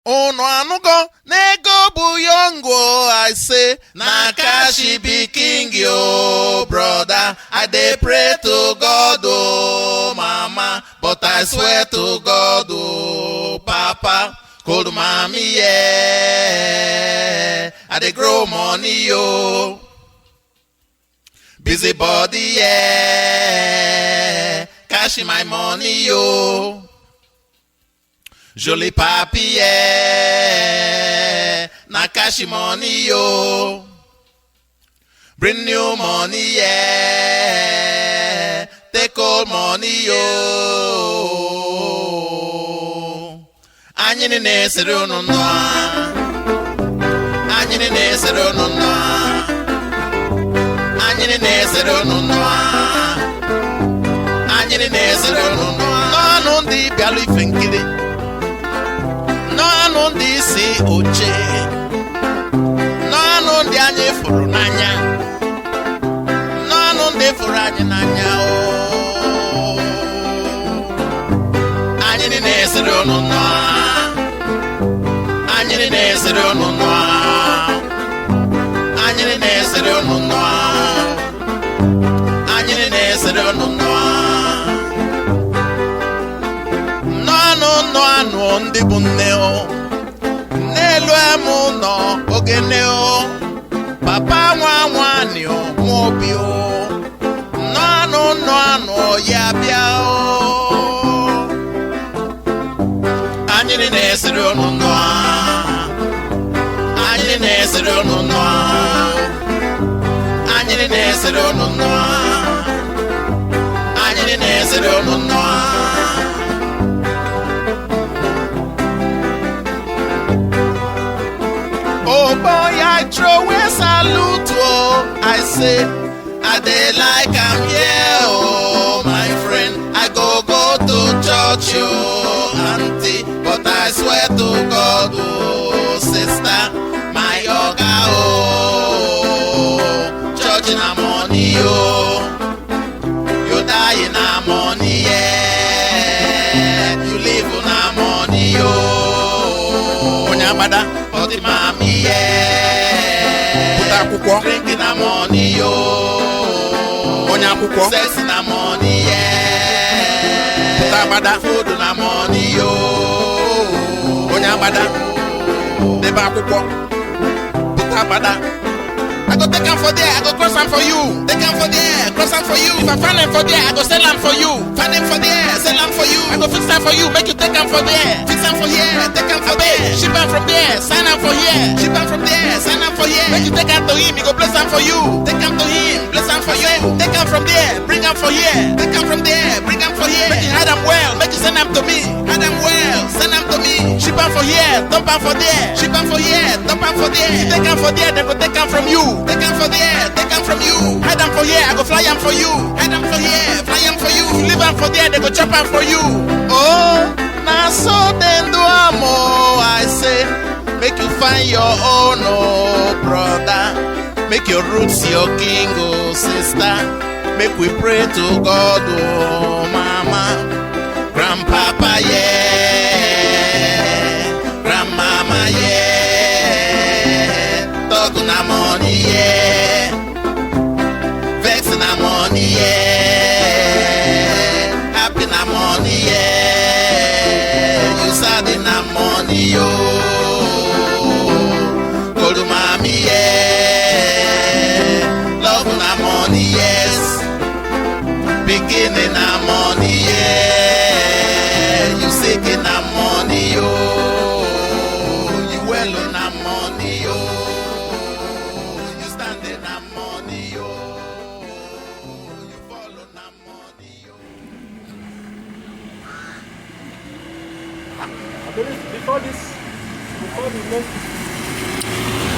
Unu anugo nego buyongo, I say Nakashi be king yo, brother. I dey pray to God, oh mama, but I swear to God, oh papa. Cold mommy, yeah, I dey grow money yo. Busy body, yeah, cashing my money yo. Jolie papi, yeah, na cash money, yo. Bring new money, yeah, take old money, yo. Anyini nesere unu noa, anyini nesere unu noa, anyini nesere unu noa, anyini nesere unu noa. No ndi bialu ifenkili. No ndị si oche, no ndị anyị fụrụ n'anya, no ndị fụrụ anyị n'anya o. Anyị na-esere unu nọ, anyị na-esere unu nọ, anyị na-esere unu nọ, anyị na-esere unu nọ. Anụ ndị bụ nne o, n'elu emu nọ ogene o, papa nwa nwanyị o, nwobi o, anụ ya bịa o. Anyị na-esiri unu nọ, anyị na-esiri unu nọ, anyị na-esiri unu nọ, anyị na-esiri unu nọ. Oh boy, I throw a salute, oh, I say, I dey like am here, oh, my friend. I go to church, oh, auntie, but I swear to God, oh, sister, my yoga, oh, church na money, oh, you die na money, yeah, you live na money, oh, onyamada. Mami, yeah. Drinking na money, yo. Sex na money, yeah. Food na money, yo. I go take am for there, I go cross am for you. Take am for there, cross am for you. If I find am for there, I go sell am for you. Find am for there, sell am for you. I go fix am for you, make you take am for there. Fix am for here, take am for there. Ship am from there, sign am for here. Ship am from there, sign am for here. Make you take am to him, he go bless am for you. Take am to him, bless am for you. Take am from there, bring am for here. Take am from there, bring am for here. Make you hide am well, make you send am to me. Hide am well, send am to me. Ship am for here, dump am for there. Ship am for here, dump am for there. You take am for there, they go take am from you. Take am for there, take am from you. Hide am for here, I go fly am for you. Hide am for here, fly am for you. You leave am for there, they go chop am for you. Oh, now so then do am, oh, I say, make you find your own, oh, brother. Make your roots your king, oh, sister. Make we pray to God, oh, mama. Grandpapa, yeah. Grandmama, yeah. Talk na money, yeah. Vex na money, yeah. Happy na money, yeah. You sad na money, yo. Gold mommy, yeah. Love na money, yes. Beginning na money, yeah. You sick na money, yo. You well na money, yo. You standing na money, yo. You follow na money, yo. Before the next